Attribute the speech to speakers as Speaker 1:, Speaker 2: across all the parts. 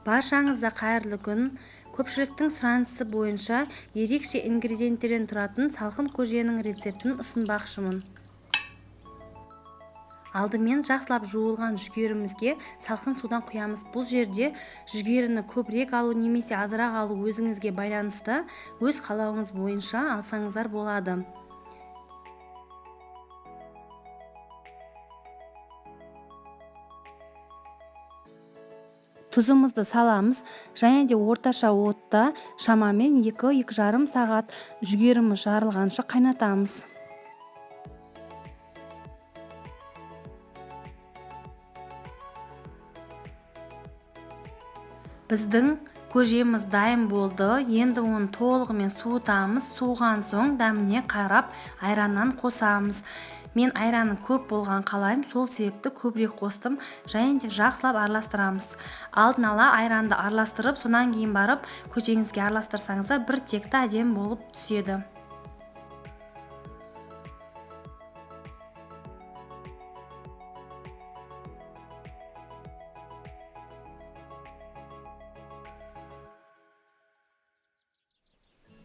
Speaker 1: Баршаңызға қайырлы күн. Көпшіліктің сұранысы бойынша ерекше ингредиенттерден тұратын салқын көженің рецептін ұсынбақшымын. Алдымен жақсылап жуылған жүгерімізге салқын судан құямыз. Бұл жерде жүгеріні көбірек алу немесе азырақ алу өзіңізге байланысты, өз қалауыңыз бойынша алсаңыздар болады. Тұзымызды саламыз, және де орташа отта шамамен 2-2,5 сағат жүгеріміз жарылғанша қайнатамыз. Біздің көжеміз дайын болды. Енді оны толығымен суытамыз. Суыған соң дәміне қарап айраннан қосамыз. Мен айраны көп болған қалайым, сол себепті көбірек қостым, және де жақсылап араластырамыз. Алдын ала айранды араластырып, сонан кейін барып көжеңізге араластырсаңызда бір текті әдемі болып түседі.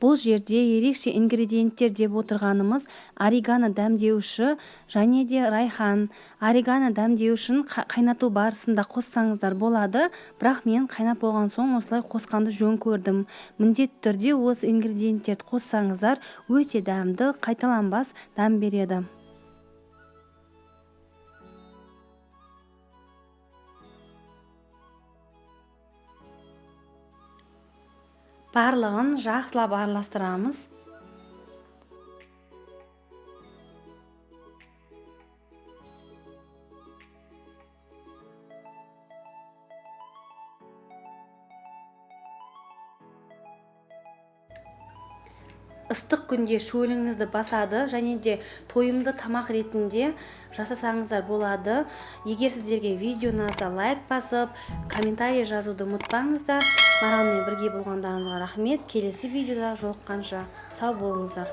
Speaker 1: Бұл жерде ерекше ингредиенттер деп отырғанымыз орегано дәмдеуші және де райхан. Орегано дәмдеушін қайнату барысында қоссаңыздар болады, бірақ мен қайнап болған соң осылай қосқанды жөн көрдім. Міндетті түрде осы ингредиенттерді қоссаңыздар өте дәмді, қайталанбас дәм береді. Барлығын жақсылап араластырамыз. Ыстық күнде шөліңізді басады, және де тойымды тамақ ретінде жасасаңыздар болады. Егер сіздерге видео ұнаса, лайк басып, комментарий жазуды ұмытпаңыздар. Маралмен бірге болғандарыңызға рахмет. Келесі видеода жолыққанша сау болыңыздар.